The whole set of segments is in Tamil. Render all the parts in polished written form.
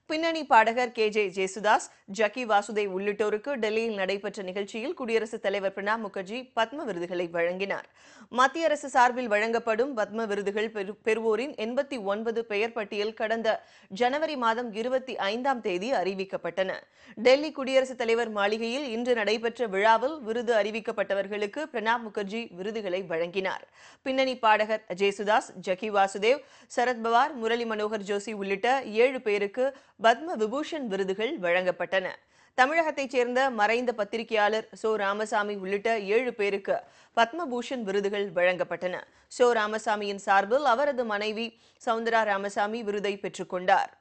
பின்னணி பாடகர் கே.ஜே. ஜேசுதாஸ், ஜக்கி வாசுதேவ் உள்ளிட்டோருக்கு டெல்லியில் நடைபெற்ற நிகழ்ச்சியில் குடியரசுத் தலைவர் பிரணாப் முகர்ஜி பத்ம விருதுகளை வழங்கினார். மத்திய அரசு சார்பில் வழங்கப்படும் பத்ம விருதுகள் பெறுவோரின் 89 பெயர் பட்டியல் கடந்த ஜனவரி மாதம் 25ஆம் தேதி அறிவிக்கப்பட்டன. டெல்லி குடியரசுத் தலைவர் மாளிகையில் இன்று நடைபெற்ற விழாவில் விருது அறிவிக்கப்பட்டவர்களுக்கு பிரணாப் முகர்ஜி விருதுகளை வழங்கினார். பின்னணி பாடகர் ஜேசுதாஸ், ஜக்கி வாசுதேவ், சரத் பவார், முரளி மனோகர் ஜோஷி உள்ளிட்ட 7 பேருக்கு பத்ம விபூஷன் விருதுகள் வழங்கப்பட்டன. தமிழகத்தைச் சேர்ந்த மறைந்த பத்திரிகையாளர் சோ ராமசாமி உள்ளிட்ட 7 பேருக்கு பத்மபூஷன் விருதுகள் வழங்கப்பட்டன. சோ ராமசாமியின் சார்பில் அவரது மனைவி சவுந்தரா ராமசாமி விருதை பெற்றுக் கொண்டார்.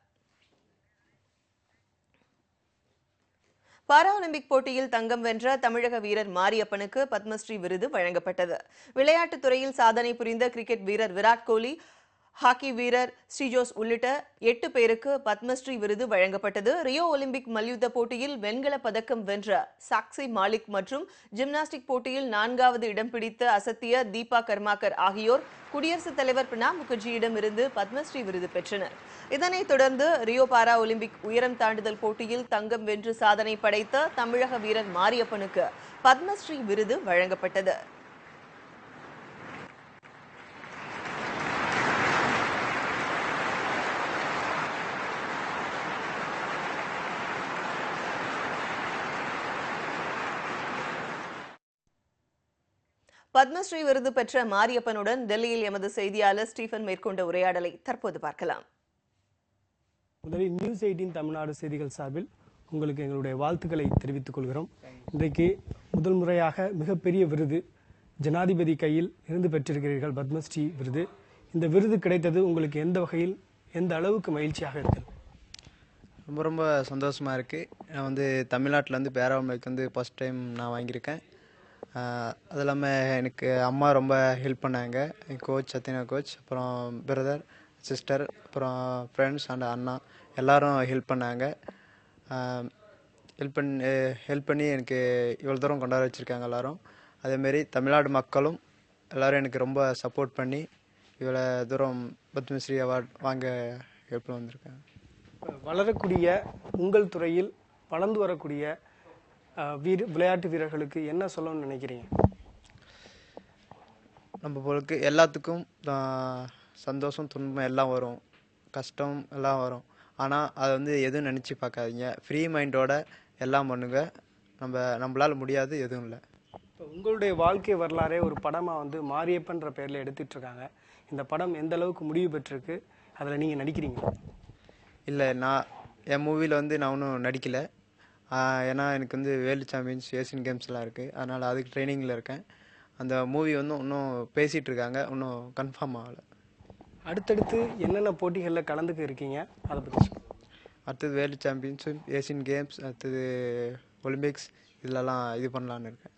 பாராலிம்பிக் போட்டியில் தங்கம் வென்ற தமிழக வீரர் மாரியப்பனுக்கு பத்மஸ்ரீ விருது வழங்கப்பட்டது. விளையாட்டுத் துறையில் சாதனை புரிந்த கிரிக்கெட் வீரர் விராட் கோலி, ஹாக்கி வீரர் ஸ்ரீஜோஸ் உள்ளிட்ட 8 பேருக்கு பத்மஸ்ரீ விருது வழங்கப்பட்டது. ரியோ ஒலிம்பிக் மல்யுத்த போட்டியில் வெண்கலப் பதக்கம் வென்ற சாக்சி மாலிக் மற்றும் ஜிம்னாஸ்டிக் போட்டியில் 4வது இடம் பிடித்த அசத்திய தீபா கர்மாக்கர் ஆகியோர் குடியரசுத் தலைவர் பிரணாப் முகர்ஜியிடமிருந்து பத்மஸ்ரீ விருது பெற்றனர். இதனைத் தொடர்ந்து ரியோ பாரா ஒலிம்பிக் உயரம் தாண்டுதல் போட்டியில் தங்கம் வென்று சாதனை படைத்த தமிழக வீரர் மாரியப்பனுக்கு பத்மஸ்ரீ விருது வழங்கப்பட்டது. பத்மஸ்ரீ விருது பெற்ற மாரியப்பனுடன் டெல்லியில் எமது செய்தியாளர் ஸ்டீபன் மேற்கொண்ட உரையாடலை தற்போது பார்க்கலாம். முதலில் நியூஸ் 18 தமிழ்நாடு செய்திகள் சார்பில் உங்களுக்கு எங்களுடைய வாழ்த்துக்களை தெரிவித்துக் கொள்கிறோம். இன்றைக்கு முதல் முறையாக மிகப்பெரிய விருது ஜனாதிபதி கையில் இருந்து பெற்றிருக்கிறீர்கள், பத்மஸ்ரீ விருது. இந்த விருது கிடைத்தது உங்களுக்கு எந்த வகையில், எந்த அளவுக்கு மகிழ்ச்சியாக இருக்கிறது? ரொம்ப ரொம்ப சந்தோஷமாக இருக்குது. நான் தமிழ்நாட்டில் பேராலிம்பிக் ஃபஸ்ட் டைம் நான் வாங்கியிருக்கேன். அது இல்லாமல் எனக்கு அம்மா ரொம்ப ஹெல்ப் பண்ணாங்க. என் கோச் சத்யனா கோச், அப்புறம் பிரதர், சிஸ்டர், அப்புறம் ஃப்ரெண்ட்ஸ் அண்ட் அண்ணா எல்லோரும் ஹெல்ப் பண்ணாங்க. ஹெல்ப் பண்ணி எனக்கு இவ்வளோ தூரம் கொண்டாட வச்சுருக்காங்க எல்லோரும். அதேமாரி தமிழ்நாடு மக்களும் எல்லோரும் எனக்கு ரொம்ப சப்போர்ட் பண்ணி இவ்வளோ தூரம் பத்மஸ்ரீ அவார்ட் வாங்க ஹெல்ப் வந்திருக்காங்க. வளரக்கூடிய உங்கள் துறையில் வளர்ந்து வரக்கூடிய விளையாட்டு வீரர்களுக்கு என்ன சொல்லணும்னு நினைக்கிறீங்க? நம்ம பொருளுக்கு எல்லாத்துக்கும் சந்தோஷம், துன்பம் எல்லாம் வரும், கஷ்டம் எல்லாம் வரும். ஆனால் அதை எதுவும் நினச்சி பார்க்காதீங்க. ஃப்ரீ மைண்டோட எல்லாம் பண்ணுங்க. நம்மளால் முடியாது எதுவும் இல்லை. இப்போ உங்களுடைய வாழ்க்கை வரலாறே ஒரு படமாக மாரியப்பன்ற பேரில் எடுத்துகிட்டு இருக்காங்க. இந்த படம் எந்த அளவுக்கு முடிவு பெற்றிருக்கு, அதில் நீங்கள் நடிக்கிறீங்க? இல்லை, என் மூவியில் நான் ஒன்றும் நடிக்கலை. ஏன்னா எனக்கு வேர்ல்டு சாம்பியன்ஸ், ஏசியன் கேம்ஸ்லாம் இருக்குது. அதனால் அதுக்கு ட்ரைனிங்கில் இருக்கேன். அந்த மூவி இன்னும் பேசிகிட்டு இருக்காங்க, இன்னும் கன்ஃபார்ம் ஆகலை. அடுத்தடுத்து என்னென்ன போட்டிகளில் கலந்துக்க இருக்கீங்க, அதை பற்றி சொல்லுங்கள். அடுத்தது வேர்ல்டு சாம்பியன்ஸு, ஏசியன் கேம்ஸ், அடுத்தது ஒலிம்பிக்ஸ், இதிலலாம் இது பண்ணலான்னு இருக்கேன்.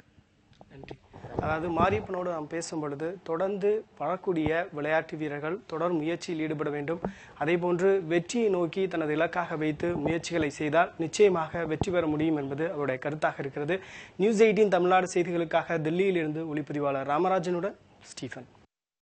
நன்றி. அதாவது மாரியப்பனோடு நாம் பேசும் பொழுது தொடர்ந்து வரக்கூடிய விளையாட்டு வீரர்கள் தொடர் முயற்சியில் ஈடுபட வேண்டும். அதே போன்று வெற்றியை நோக்கி தனது இலக்காக வைத்து முயற்சிகளை செய்தால் நிச்சயமாக வெற்றி பெற முடியும் என்பது அவருடைய கருத்தாக இருக்கிறது. நியூஸ் 18 தமிழ்நாடு செய்திகளுக்காக டெல்லியிலிருந்து ஒளிப்பதிவாளர் ராமராஜனுடன் ஸ்டீஃபன்.